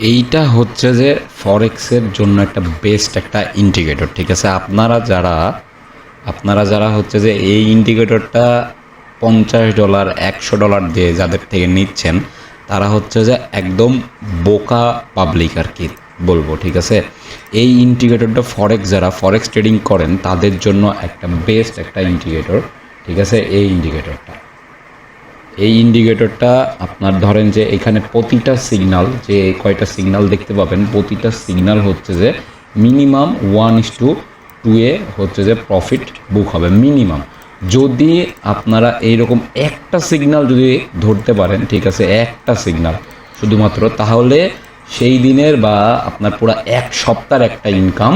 এইটা হচ্ছে যে ফরেক্সের জন্য একটা বেস্ট একটা ইন্ডিকেটর, ঠিক আছে। আপনারা যারা হচ্ছে যে এই ইন্ডিকেটরটা $50 $100 দিয়ে যাদের থেকে নিচ্ছেন, তারা হচ্ছে যে একদম বোকা পাবলিক আর কি বলবো, ঠিক আছে। এই ইন্ডিকেটরটা যারা ফরেক্স ট্রেডিং করেন তাদের জন্য একটা বেস্ট একটা ইন্ডিকেটর, ঠিক আছে। এই ইন্ডিকেটরটা আপনার ধরেন যে এখানে প্রতিটা সিগনাল, যে কয়টা সিগনাল দেখতে পাবেন, প্রতিটা সিগনাল হচ্ছে যে মিনিমাম 1:2 এ হচ্ছে যে প্রফিট বুক হবে মিনিমাম। যদি আপনারা এইরকম একটা সিগনাল যদি ধরতে পারেন, ঠিক আছে, একটা সিগনাল শুধুমাত্র, তাহলে সেই দিনের বা আপনার পুরো এক সপ্তাহের একটা ইনকাম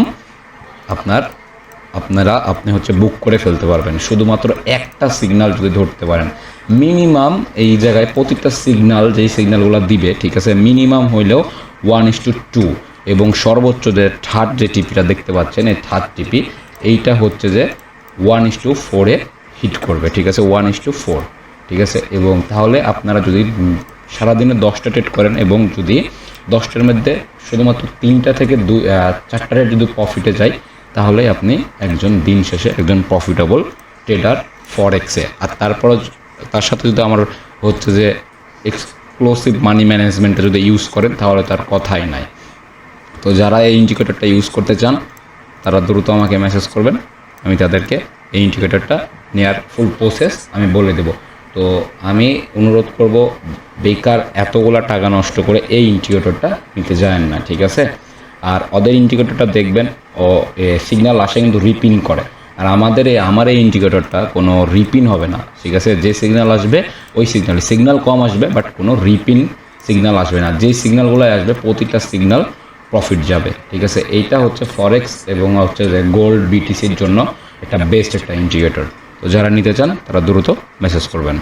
আপনি হচ্ছে বুক করে ফেলতে পারবেন শুধুমাত্র একটা সিগন্যাল যদি ধরতে পারেন। মিনিমাম এই জায়গায় প্রতিটা সিগন্যাল, যেই সিগন্যালগুলো দিবে, ঠিক আছে, মিনিমাম হইলেও 1:2, এবং সর্বোচ্চ যে থার্ড যে টিপিটা দেখতে পাচ্ছেন, এই থার্ড টিপি এইটা হচ্ছে যে 1:4 হিট করবে, ঠিক আছে, 1:4, ঠিক আছে। এবং তাহলে আপনারা যদি সারাদিনে 10টা ট্রেড করেন এবং যদি 10টার মধ্যে শুধুমাত্র 3টা থেকে 4টা ট্রেড যদি প্রফিটে যায়, তাহলে আপনি দিন শেষে একজন প্রফিটেবল ট্রেডার ফরেক্সে। আর তারপরে তার সাথে যদি আমার হচ্ছে যে এক্সক্লুসিভ মানি ম্যানেজমেন্টে যদি ইউজ করেন, তাহলে তার কথাই নাই। তো যারা এই ইন্ডিকেটরটা ইউজ করতে চান, তারা দ্রুত আমাকে মেসেজ করবেন, আমি তাদেরকে এই ইন্ডিকেটরটা নেওয়ার ফুল প্রসেস আমি বলে দেব। তো আমি অনুরোধ করব, বেকার এতগুলা টাকা নষ্ট করে এই ইন্ডিকেটরটা নিতে যান না, ঠিক আছে। আর ওদের ইন্ডিকেটরটা দেখবেন, ও সিগন্যাল আসে কিন্তু রিপিন করে। আর আমার এই ইন্ডিকেটরটা কোনো রিপিন হবে না, ঠিক আছে। যে সিগন্যাল আসবে ওই সিগন্যাল কম আসবে, বাট কোনো রিপিন সিগন্যাল আসবে না। যেই সিগন্যালগুলো আসবে প্রতিটা সিগন্যাল প্রফিট যাবে, ঠিক আছে। এইটা হচ্ছে ফরেক্স এবং হচ্ছে যে গোল্ড বিটিসির জন্য একটা বেস্ট একটা ইন্ডিকেটর। তো যারা নিতে চান তারা দ্রুত মেসেজ করবেন।